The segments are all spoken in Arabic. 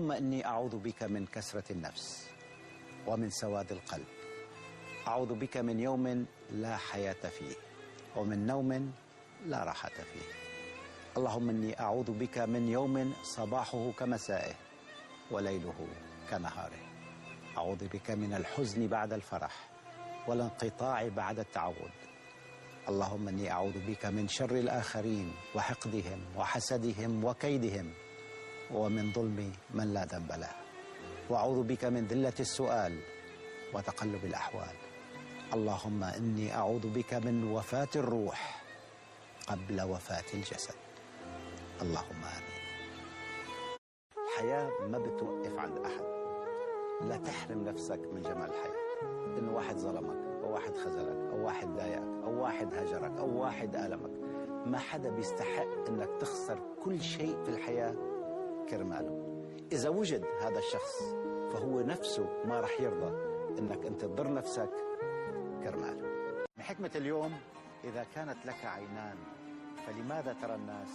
اللهم إني أعوذ بك من كسرة النفس ومن سواد القلب. أعوذ بك من يوم لا حياة فيه ومن نوم لا راحة فيه. اللهم إني أعوذ بك من يوم صباحه كمسائه وليله كنهاره. أعوذ بك من الحزن بعد الفرح والانقطاع بعد التعود. اللهم إني أعوذ بك من شر الآخرين وحقدهم وحسدهم وكيدهم ومن ظلم من لا ذنب له. وأعوذ بك من ذلة السؤال وتقلب الأحوال. اللهم إني أعوذ بك من وفاة الروح قبل وفاة الجسد. اللهم آمين. الحياة ما بتوقف عند أحد. لا تحرم نفسك من جمال الحياة. إنه واحد ظلمك أو واحد خذلك أو واحد ضايقك أو واحد هجرك أو واحد ألمك، ما حدا بيستحق إنك تخسر كل شيء في الحياة كرماله. إذا وجد هذا الشخص فهو نفسه ما رح يرضى إنك أنت تضر نفسك كرماله. من حكمة اليوم: إذا كانت لك عينان فلماذا ترى الناس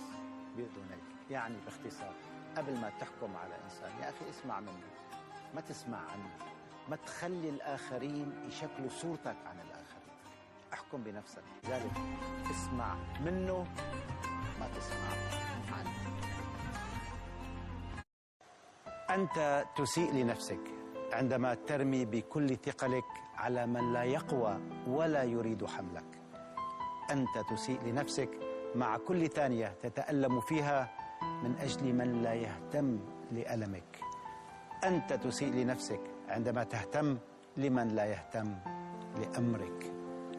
بأذنيك؟ يعني باختصار، قبل ما تحكم على إنسان يا أخي اسمع منه، ما تسمع عنه، ما تخلي الآخرين يشكلوا صورتك عن الآخرين. احكم بنفسك، ذلك اسمع منه ما تسمع عنه. أنت تسيء لنفسك عندما ترمي بكل ثقلك على من لا يقوى ولا يريد حملك. أنت تسيء لنفسك مع كل ثانية تتألم فيها من أجل من لا يهتم لألمك. أنت تسيء لنفسك عندما تهتم لمن لا يهتم لأمرك.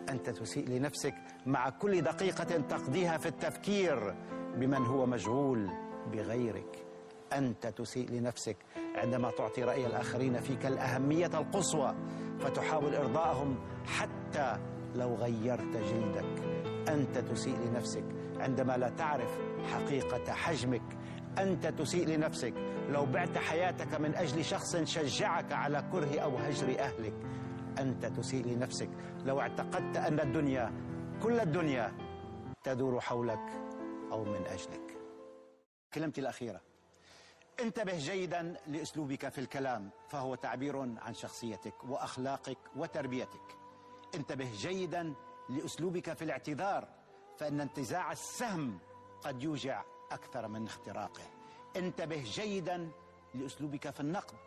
أنت تسيء لنفسك مع كل دقيقة تقضيها في التفكير بمن هو مشغول بغيرك. أنت تسيء لنفسك عندما تعطي رأي الآخرين فيك الأهمية القصوى فتحاول إرضائهم حتى لو غيرت جلدك. أنت تسيء لنفسك عندما لا تعرف حقيقة حجمك. أنت تسيء لنفسك لو بعت حياتك من أجل شخص شجعك على كره أو هجر أهلك. أنت تسيء لنفسك لو اعتقدت أن الدنيا كل الدنيا تدور حولك أو من أجلك. كلمتي الأخيرة: انتبه جيدا لأسلوبك في الكلام، فهو تعبير عن شخصيتك وأخلاقك وتربيتك. انتبه جيدا لأسلوبك في الاعتذار، فإن انتزاع السهم قد يوجع أكثر من اختراقه. انتبه جيدا لأسلوبك في النقد،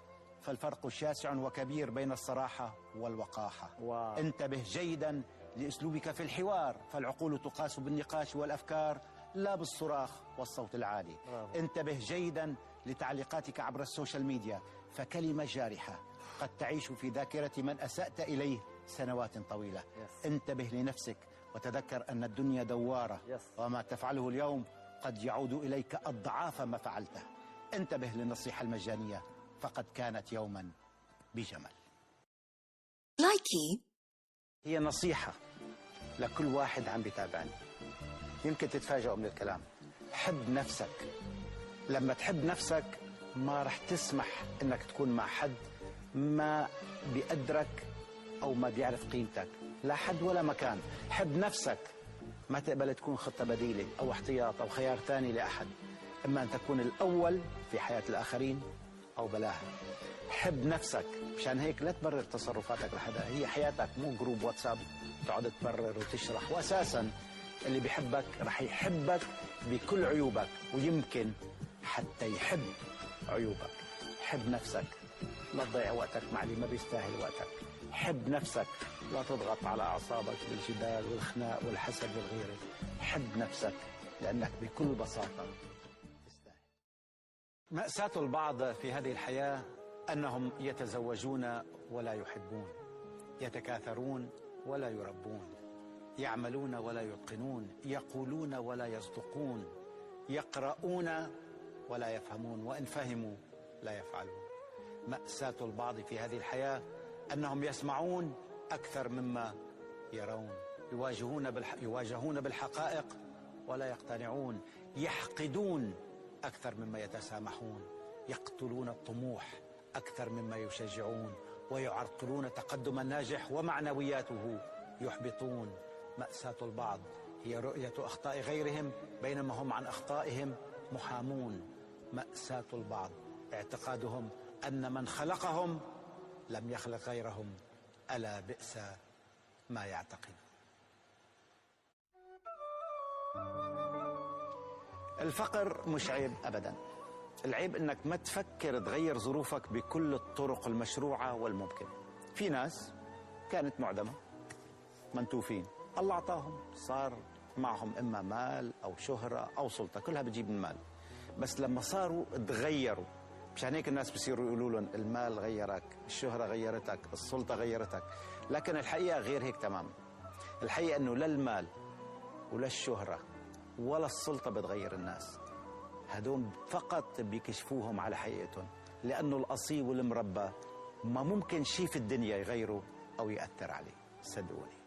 فالفرق شاسع وكبير بين الصراحة والوقاحة. انتبه جيدا لأسلوبك في الحوار، فالعقول تقاس بالنقاش والأفكار لا بالصراخ والصوت العالي. انتبه جيدا لتعليقاتك عبر السوشيال ميديا، فكلمة جارحة قد تعيش في ذاكرة من أسأت إليه سنوات طويلة. انتبه لنفسك وتذكر أن الدنيا دوارة، وما تفعله اليوم قد يعود إليك أضعاف ما فعلته. انتبه للنصيحة المجانية، فقد كانت يوما بجمل. لايكي هي نصيحة لكل واحد عم بيتابعني، يمكن تتفاجئوا من الكلام. حب نفسك. لما تحب نفسك ما رح تسمح انك تكون مع حد ما بيقدرك او ما بيعرف قيمتك، لا حد ولا مكان. حب نفسك، ما تقبل تكون خطة بديلة او احتياط او خيار ثاني لاحد، اما ان تكون الاول في حياة الاخرين او بلاها. حب نفسك، مشان هيك لا تبرر تصرفاتك لحدا. هي حياتك مو جروب واتساب تقعد تبرر وتشرح، واساسا اللي بيحبك رح يحبك بكل عيوبك، ويمكن حتى يحب عيوبك. حب نفسك، لا تضيع وقتك مع اللي ما بيستاهل وقتك. حب نفسك، لا تضغط على أعصابك بالجدال والخناق والحسد والغيرة. حب نفسك لأنك بكل بساطة تستاهل. مأساة البعض في هذه الحياة أنهم يتزوجون ولا يحبون، يتكاثرون ولا يربون، يعملون ولا يتقنون، يقولون ولا يصدقون، يقرؤون ولا يفهمون، وإن فهموا لا يفعلون. مأساة البعض في هذه الحياة أنهم يسمعون أكثر مما يرون، يواجهون بالحقائق ولا يقتنعون، يحقدون أكثر مما يتسامحون، يقتلون الطموح أكثر مما يشجعون، ويعرقلون تقدم الناجح ومعنوياته يحبطون. مأساة البعض هي رؤية أخطاء غيرهم بينما هم عن أخطائهم محامون. مأساة البعض اعتقادهم أن من خلقهم لم يخلق غيرهم، ألا بئس ما يعتقد. الفقر مش عيب أبدا، العيب أنك ما تفكر تغير ظروفك بكل الطرق المشروعة والممكنة. في ناس كانت معدمة، منتوفين، الله أعطاهم، صار معهم إما مال أو شهرة أو سلطة، كلها بتجيب المال، بس لما صاروا تغيروا. مشان هيك الناس بصيروا يقولوا لهم المال غيرك، الشهرة غيرتك، السلطة غيرتك، لكن الحقيقة غير هيك تماما. الحقيقة أنه لا المال ولا الشهرة ولا السلطة بتغير الناس، هدول فقط بيكشفوهم على حقيقتهم، لأنه الأصيل والمربى ما ممكن شيء في الدنيا يغيره أو يأثر عليه، صدقوني.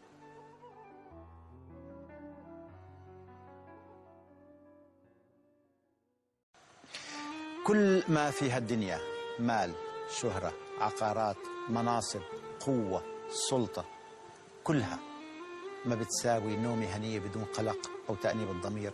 كل ما في هالدنيا، مال، شهرة، عقارات، مناصب، قوة، سلطة، كلها ما بتساوي نومة هنية بدون قلق أو تأنيب الضمير